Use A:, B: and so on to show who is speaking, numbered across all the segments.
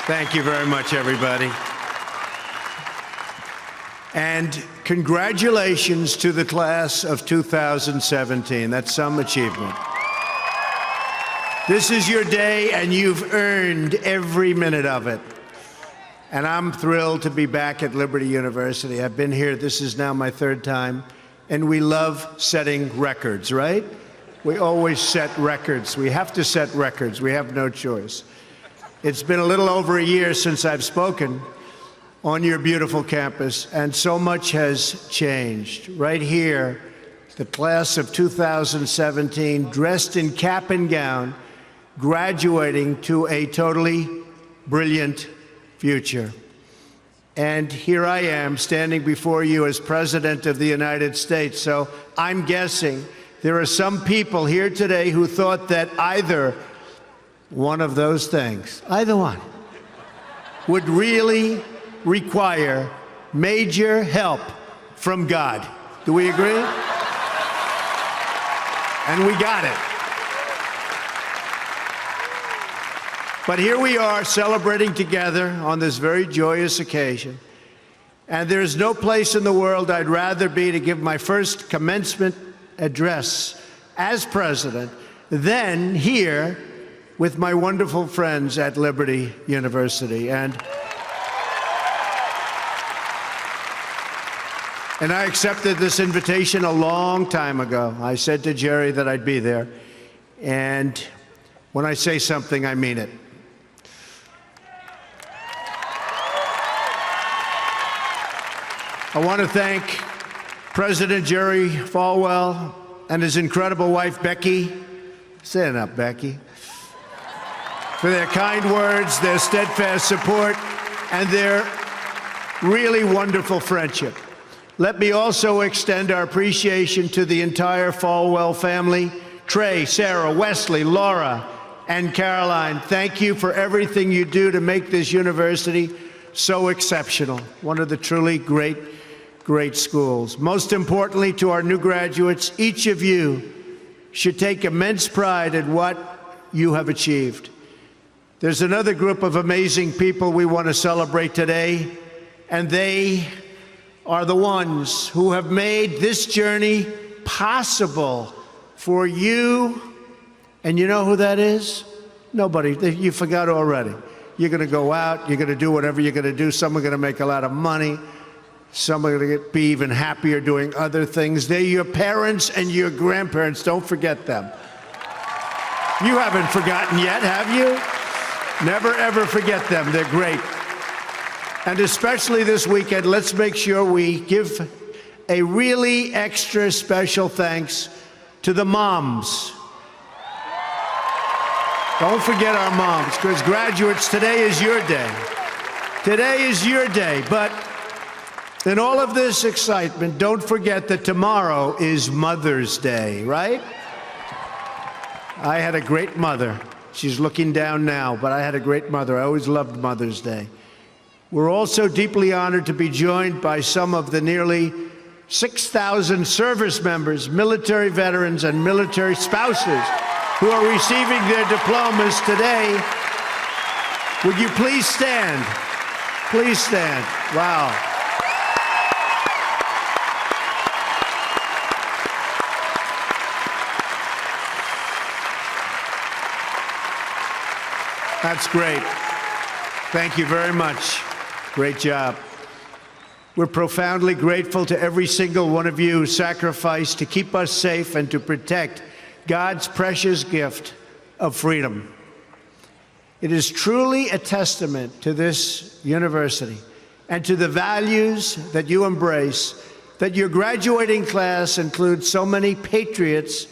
A: Thank you very much, everybody. And congratulations to the class of 2017. That's some achievement. This is your day, and you've earned every minute of it. And I'm thrilled to be back at Liberty University. I've been here, this is now my third time, and we love setting records, right? We always set records. We have to set records. We have no choice. It's been a little over a year since I've spoken on your beautiful campus, and so much has changed. Right here, the class of 2017, dressed in cap and gown, graduating to a totally brilliant future. And here I am, standing before you as President of the United States. So I'm guessing there are some people here today who thought that either one of those things, either one, would really require major help from God. Do we agree? And we got it. But here we are celebrating together on this very joyous occasion. And there's no place in the world I'd rather be to give my first commencement address as president than here with my wonderful friends at Liberty University. And I accepted this invitation a long time ago. I said to Jerry that I'd be there. And when I say something, I mean it. I want to thank President Jerry Falwell and his incredible wife, Becky. Stand up, Becky. For their kind words, their steadfast support, and their really wonderful friendship. Let me also extend our appreciation to the entire Falwell family, Trey, Sarah, Wesley, Laura, and Caroline. Thank you for everything you do to make this university so exceptional, one of the truly great schools. Most importantly, to our new graduates, each of you should take immense pride in what you have achieved. There's another group of amazing people we want to celebrate today, and they are the ones who have made this journey possible for you. And you know who that is? Nobody. You forgot already. You're going to go out, you're going to do whatever you're going to do. Some are going to make a lot of money. Some are going to be even happier doing other things. They're your parents and your grandparents. Don't forget them. You haven't forgotten yet, have you? Never, ever forget them. They're great. And especially this weekend, let's make sure we give a really extra special thanks to the moms. Don't forget our moms, because graduates, today is your day. Today is your day. But in all of this excitement, don't forget that tomorrow is Mother's Day, right? I had a great mother. She's looking down now, but I had a great mother. I always loved Mother's Day. We're also deeply honored to be joined by some of the nearly 6,000 service members, military veterans, and military spouses who are receiving their diplomas today. Would you please stand? Please stand. Wow. That's great. Thank you very much. Great job. We're profoundly grateful to every single one of you who sacrificed to keep us safe and to protect God's precious gift of freedom. It is truly a testament to this university and to the values that you embrace that your graduating class includes so many patriots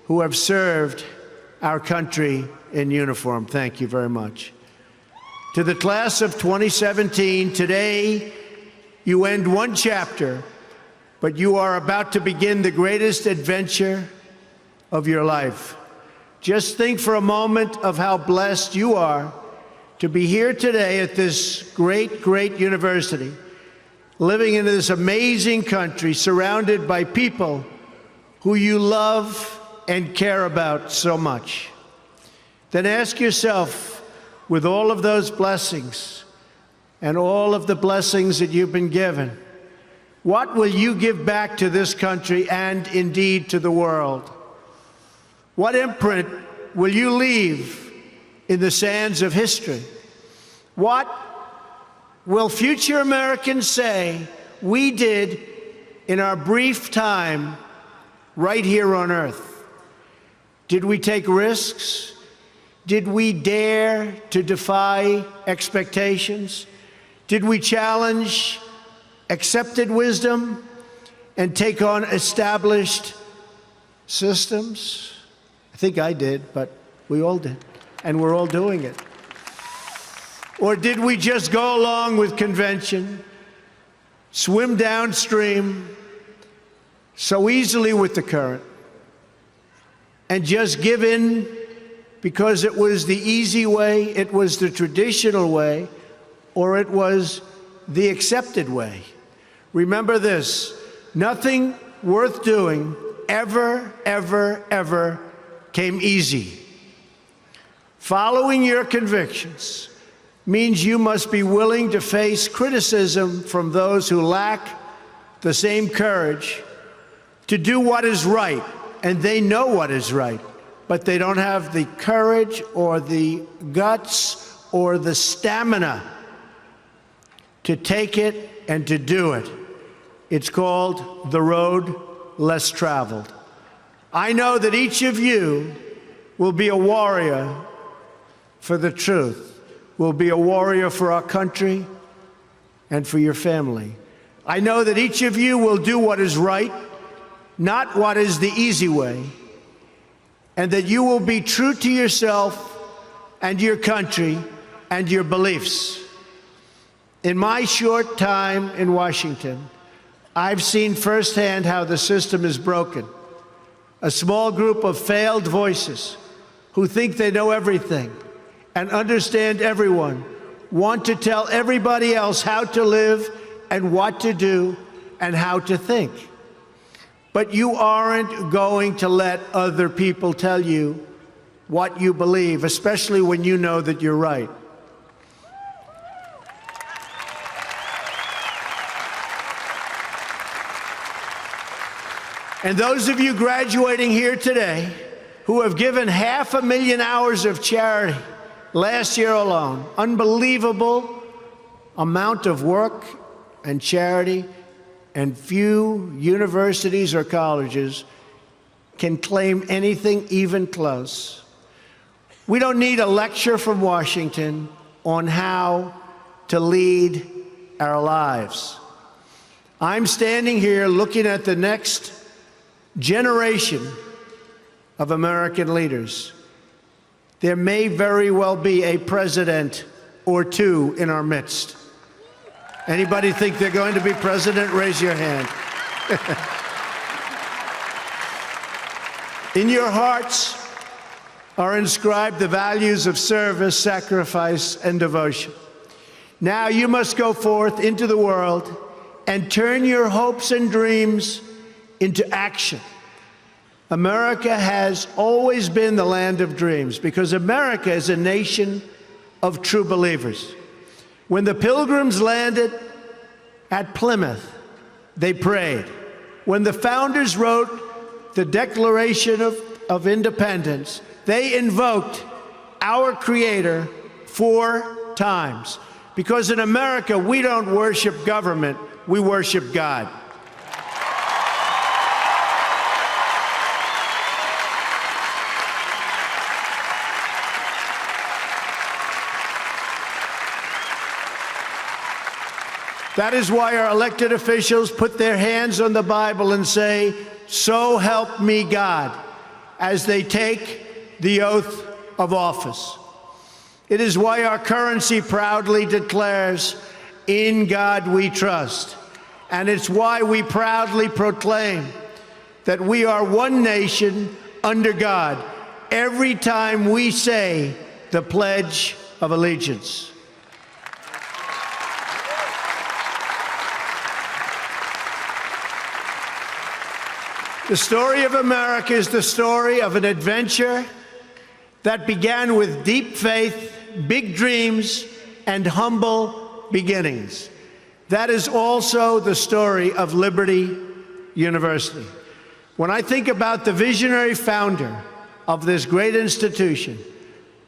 A: who have served our country in uniform. Thank you very much. To the class of 2017, today you end one chapter, but you are about to begin the greatest adventure of your life. Just think for a moment of how blessed you are to be here today at this great university, living in this amazing country, surrounded by people who you love and care about so much. Then ask yourself, with all of those blessings and all of the blessings that you've been given, what will you give back to this country and indeed to the world? What imprint will you leave in the sands of history? What will future Americans say we did in our brief time right here on earth? Did we take risks? Did we dare to defy expectations? Did we challenge accepted wisdom and take on established systems? I think I did, but we all did, and we're all doing it. Or did we just go along with convention, swim downstream so easily with the current, and just give in because it was the easy way, it was the traditional way, or it was the accepted way? Remember this: nothing worth doing ever, ever, ever came easy. Following your convictions means you must be willing to face criticism from those who lack the same courage to do what is right, and they know what is right, but they don't have the courage or the guts or the stamina to take it and to do it. It's called the road less traveled. I know that each of you will be a warrior for the truth, will be a warrior for our country and for your family. I know that each of you will do what is right, not what is the easy way, and that you will be true to yourself and your country and your beliefs. In my short time in Washington, I've seen firsthand how the system is broken. A small group of failed voices who think they know everything and understand everyone want to tell everybody else how to live and what to do and how to think. But you aren't going to let other people tell you what you believe, especially when you know that you're right. And those of you graduating here today who have given 500,000 hours of charity last year alone, unbelievable amount of work and charity, and few universities or colleges can claim anything even close. We don't need a lecture from Washington on how to lead our lives. I'm standing here looking at the next generation of American leaders. There may very well be a president or two in our midst. Anybody think they're going to be president? Raise your hand. In your hearts are inscribed the values of service, sacrifice, and devotion. Now you must go forth into the world and turn your hopes and dreams into action. America has always been the land of dreams because America is a nation of true believers. When the Pilgrims landed at Plymouth, they prayed. When the founders wrote the Declaration of Independence, they invoked our Creator 4 times. Because in America, we don't worship government, we worship God. That is why our elected officials put their hands on the Bible and say, "So help me God," as they take the oath of office. It is why our currency proudly declares, "In God we trust." And it's why we proudly proclaim that we are one nation under God every time we say the Pledge of Allegiance. The story of America is the story of an adventure that began with deep faith big dreams and humble beginnings. That is also the story of Liberty University. When I think about the visionary founder of this great institution,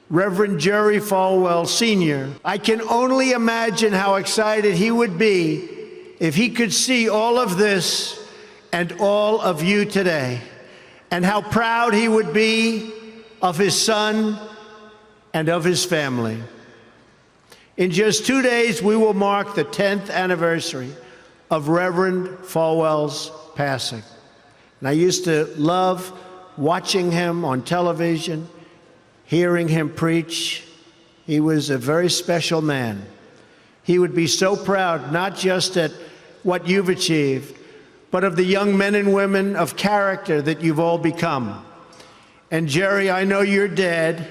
A: Reverend Jerry Falwell Sr., I can only imagine how excited he would be if he could see all of this and all of you today, and how proud he would be of his son and of his family. In just 2 days, we will mark the 10th anniversary of Reverend Falwell's passing. And I used to love watching him on television, hearing him preach. He was a very special man. He would be so proud, not just at what you've achieved, but of the young men and women of character that you've all become. And Jerry, I know your dad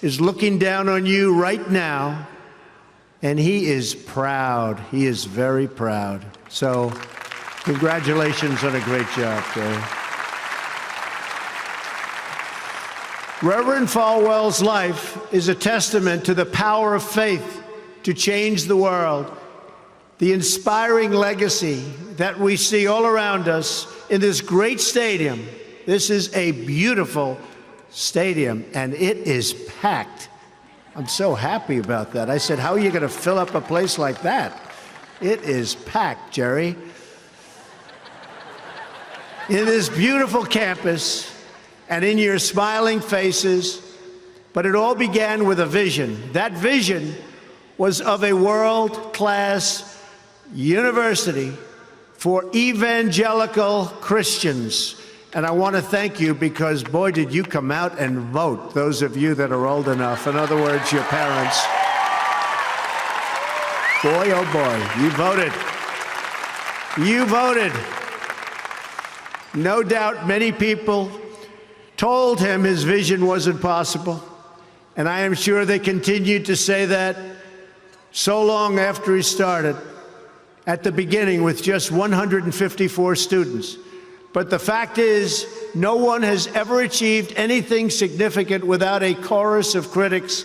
A: is looking down on you right now, and he is proud. He is very proud. So congratulations on a great job, Jerry. Reverend Falwell's life is a testament to the power of faith to change the world. The inspiring legacy that we see all around us in this great stadium. This is a beautiful stadium, and it is packed. I'm so happy about that. I said, how are you going to fill up a place like that? It is packed, Jerry. In this beautiful campus and in your smiling faces, but it all began with a vision. That vision was of a world-class university for evangelical Christians. And I want to thank you because, boy, did you come out and vote, those of you that are old enough. In other words, your parents. Boy, oh boy, you voted. You voted. No doubt many people told him his vision wasn't possible. And I am sure they continued to say that so long after he started, at the beginning with just 154 students. But the fact is, no one has ever achieved anything significant without a chorus of critics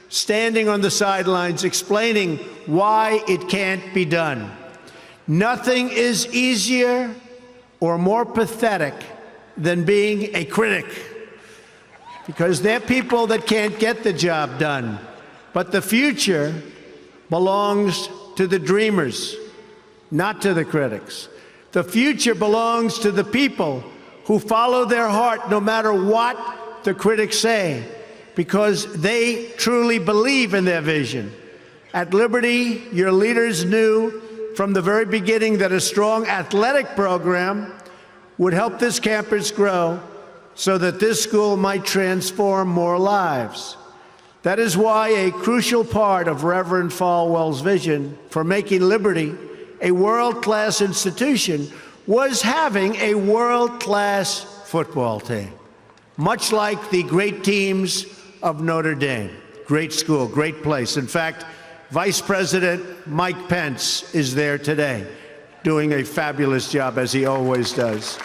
A: standing on the sidelines explaining why it can't be done. Nothing is easier or more pathetic than being a critic, because they're people that can't get the job done. But the future belongs to the dreamers, not to the critics. The future belongs to the people who follow their heart no matter what the critics say, because they truly believe in their vision. At Liberty, your leaders knew from the very beginning that a strong athletic program would help this campus grow so that this school might transform more lives. That is why a crucial part of Reverend Falwell's vision for making Liberty a world-class institution was having a world-class football team, much like the great teams of Notre Dame. Great school, great place. In fact, Vice President Mike Pence is there today, doing a fabulous job, as he always does.